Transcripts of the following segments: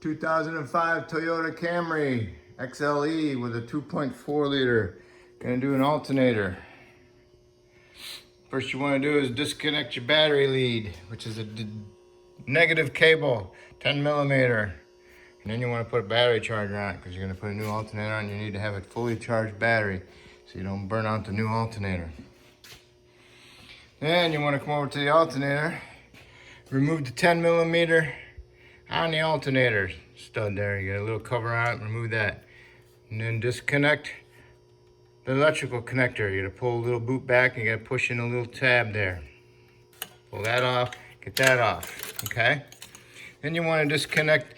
2005 Toyota Camry XLE with a 2.4 liter. Gonna do an alternator. First you want to do is disconnect your battery lead, which is a negative cable, 10 millimeter. And then you want to put a battery charger on it because you're going to put a new alternator on. You need to have a fully charged battery so you don't burn out the new alternator. Then you want to come over to the alternator, remove the 10 millimeter on the alternator stud there. You got a little cover on it, remove that. And then disconnect the electrical connector. You got to pull a little boot back and you got to push in a little tab there. Pull that off, get that off, okay? Then you want to disconnect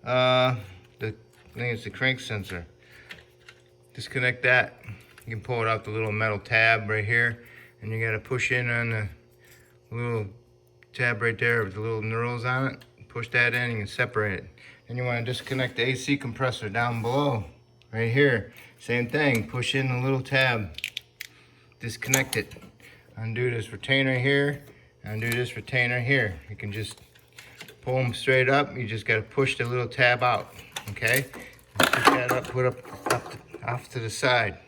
I think it's the crank sensor. Disconnect that. You can pull it out the little metal tab right here, and you got to push in on the little tab right there with the little knurls on it. Push that in, you can separate it. Then you want to disconnect the AC compressor down below, right here. Same thing, push in the little tab, disconnect it. Undo this retainer here, undo this retainer here. You can just pull them straight up. You just got to push the little tab out, okay? Push that up, put up off to the side.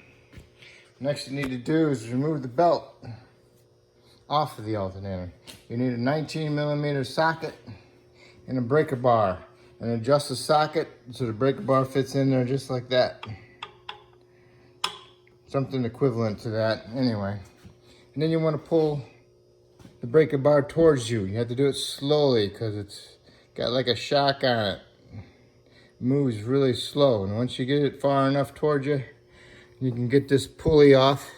Next you need to do is remove the belt off of the alternator. You need a 19 millimeter socket and a breaker bar, and adjust the socket so the breaker bar fits in there just like that. Something equivalent to that anyway. And then you want to pull the breaker bar towards you. You have to do it slowly because it's got like a shock on it. It moves really slow, and once you get it far enough towards you, you can get this pulley off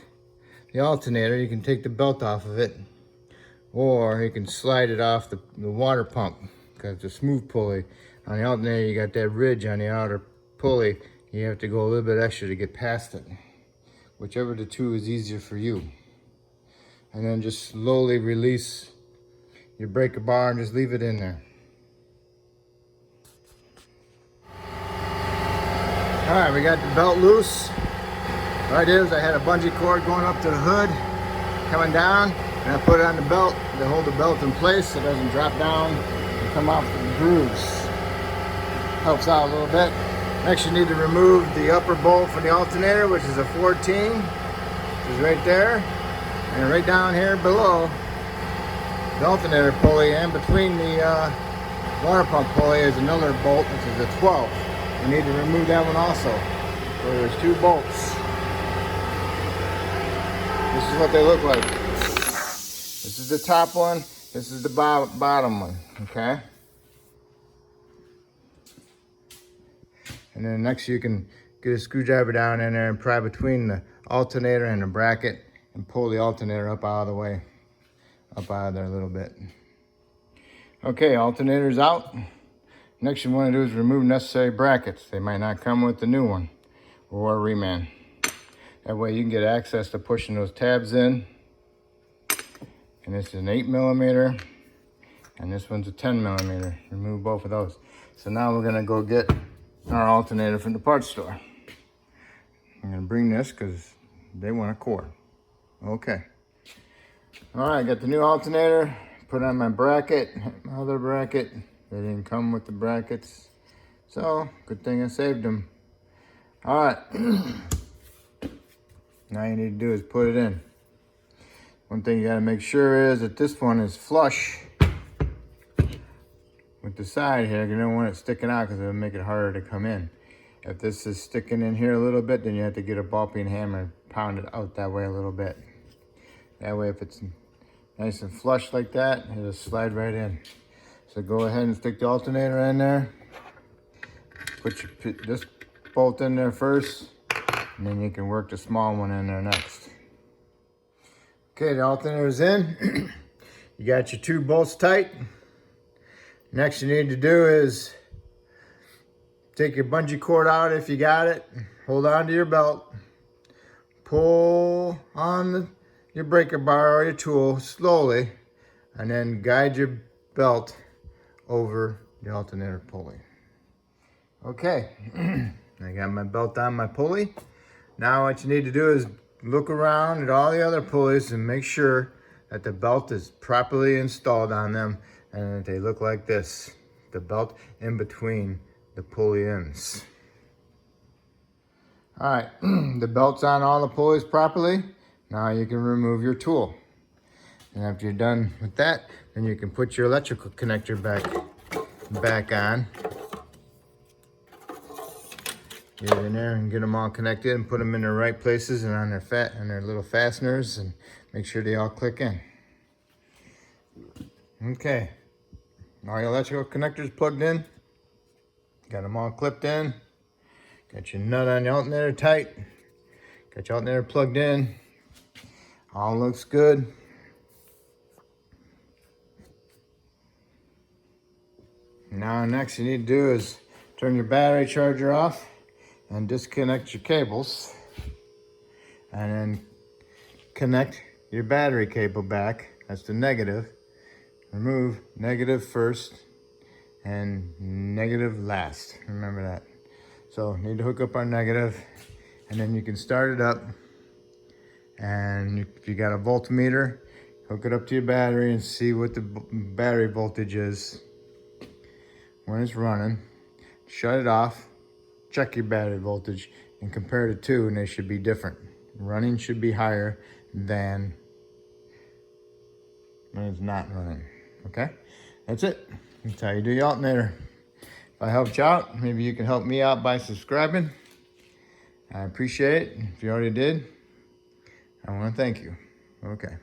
the alternator. You can take the belt off of it, or you can slide it off the water pump because it's a smooth pulley. On the alternator, you got that ridge on the outer pulley. You have to go a little bit extra to get past it. Whichever the two is easier for you. And then just slowly release your breaker bar and just leave it in there. All right, we got the belt loose. Right is, I had a bungee cord going up to the hood, coming down, and I put it on the belt to hold the belt in place so it doesn't drop down and come off the grooves. Helps out a little bit. Next, you need to remove the upper bolt for the alternator, which is a 14, which is right there. And right down here below the alternator pulley and between the water pump pulley is another bolt, which is a 12. You need to remove that one also. So there's two bolts. This is what they look like. This is the top one. This is the bottom one, okay? And then next you can get a screwdriver down in there and pry between the alternator and the bracket and pull the alternator up out of the way, up out of there a little bit. Okay, alternator's out. Next you want to do is remove necessary brackets. They might not come with the new one or a reman. That way you can get access to pushing those tabs in. And this is an 8 millimeter and this one's a 10 millimeter. Remove both of those. So now we're gonna go get our alternator from the parts store. I'm gonna bring this because they want a cord. Okay. All right, got the new alternator. Put on my bracket, my other bracket. They didn't come with the brackets. So, good thing I saved them. All right. Now you need to do is put it in. One thing you gotta make sure is that this one is flush with the side here. You don't want it sticking out because it'll make it harder to come in. If this is sticking in here a little bit, then you have to get a ball peen hammer and pound it out that way a little bit. That way, if it's nice and flush like that, it'll slide right in. So go ahead and stick the alternator in there. Put this bolt in there first, and then you can work the small one in there next. Okay, the alternator's in. You got your two bolts tight. Next you need to do is take your bungee cord out if you got it. Hold on to your belt. Pull on your breaker bar or your tool slowly, and then guide your belt over the alternator pulley. Okay, I got my belt on my pulley. Now what you need to do is look around at all the other pulleys and make sure that the belt is properly installed on them and that they look like this. the belt in between the pulley ends. All right, the belt's on all the pulleys properly. Now you can remove your tool. And after you're done with that, then you can put your electrical connector back on. Get in there and get them all connected and put them in the right places and on their little fasteners, and make sure they all click in. Okay, all your electrical connectors plugged in. Got them all clipped in. Got your nut on your alternator tight. Got your alternator plugged in. All looks good. Now next you need to do is turn your battery charger off and disconnect your cables, and then connect your battery cable back. That's the negative. Remove negative first and negative last. Remember that. So need to hook up our negative, and then you can start it up. And if you got a voltmeter, hook it up to your battery and see what the battery voltage is when it's running. Shut it off, check your battery voltage, and compare the two, and they should be different. Running should be higher than when it's not running. Okay, that's it. That's how you do your alternator. If I helped you out, maybe you can help me out by subscribing. I appreciate it. If you already did, I want to thank you. Okay.